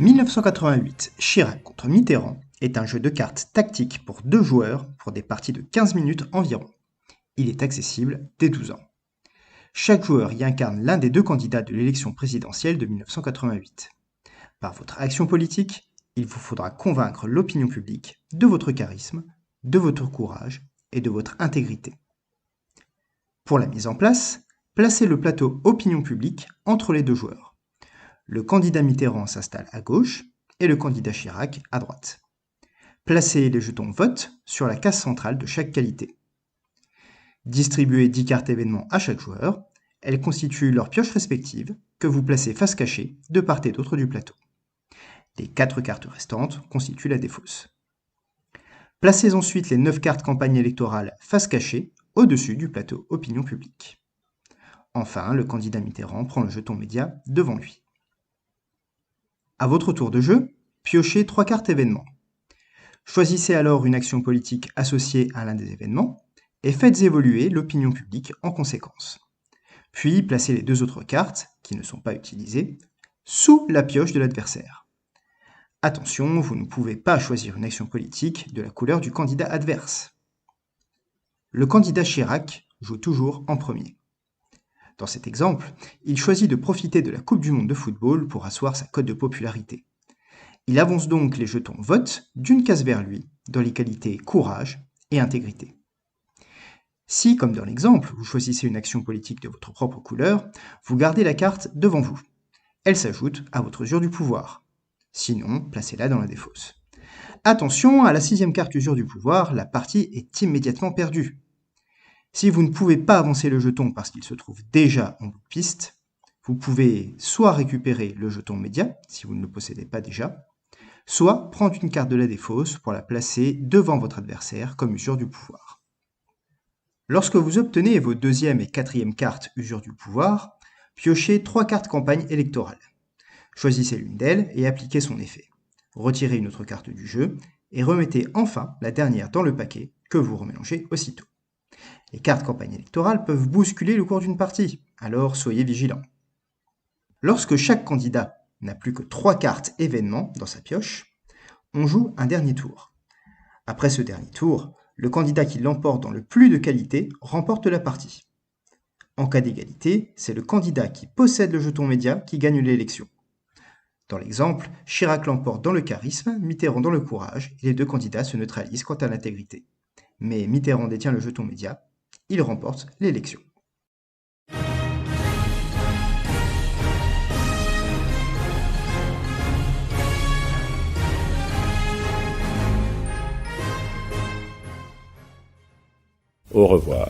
1988, Chirac contre Mitterrand est un jeu de cartes tactique pour 2 joueurs pour des parties de 15 minutes environ. Il est accessible dès 12 ans. Chaque joueur y incarne l'un des 2 candidats de l'élection présidentielle de 1988. Par votre action politique, il vous faudra convaincre l'opinion publique de votre charisme, de votre courage et de votre intégrité. Pour la mise en place, placez le plateau opinion publique entre les 2 joueurs. Le candidat Mitterrand s'installe à gauche et le candidat Chirac à droite. Placez les jetons vote sur la case centrale de chaque qualité. Distribuez 10 cartes événements à chaque joueur. Elles constituent leurs pioches respectives que vous placez face cachée de part et d'autre du plateau. Les 4 cartes restantes constituent la défausse. Placez ensuite les 9 cartes campagne électorale face cachée au-dessus du plateau opinion publique. Enfin, le candidat Mitterrand prend le jeton média devant lui. À votre tour de jeu, piochez 3 cartes événements. Choisissez alors une action politique associée à l'un des événements et faites évoluer l'opinion publique en conséquence. Puis placez les 2 autres cartes, qui ne sont pas utilisées, sous la pioche de l'adversaire. Attention, vous ne pouvez pas choisir une action politique de la couleur du candidat adverse. Le candidat Chirac joue toujours en premier. Dans cet exemple, il choisit de profiter de la Coupe du Monde de football pour asseoir sa cote de popularité. Il avance donc les jetons vote d'une case vers lui, dans les qualités courage et intégrité. Si, comme dans l'exemple, vous choisissez une action politique de votre propre couleur, vous gardez la carte devant vous. Elle s'ajoute à votre usure du pouvoir. Sinon, placez-la dans la défausse. Attention, à la 6e carte usure du pouvoir, la partie est immédiatement perdue. Si vous ne pouvez pas avancer le jeton parce qu'il se trouve déjà en bout de piste, vous pouvez soit récupérer le jeton média, si vous ne le possédez pas déjà, soit prendre une carte de la défausse pour la placer devant votre adversaire comme usure du pouvoir. Lorsque vous obtenez vos 2e et 4e cartes usure du pouvoir, piochez 3 cartes campagne électorale. Choisissez l'une d'elles et appliquez son effet. Retirez une autre carte du jeu et remettez enfin la dernière dans le paquet que vous remélangez aussitôt. Les cartes campagne électorale peuvent bousculer le cours d'une partie, alors soyez vigilants. Lorsque chaque candidat n'a plus que 3 cartes événements dans sa pioche, on joue un dernier tour. Après ce dernier tour, le candidat qui l'emporte dans le plus de qualités remporte la partie. En cas d'égalité, c'est le candidat qui possède le jeton média qui gagne l'élection. Dans l'exemple, Chirac l'emporte dans le charisme, Mitterrand dans le courage, et les 2 candidats se neutralisent quant à l'intégrité. Mais Mitterrand détient le jeton média, il remporte l'élection. Au revoir.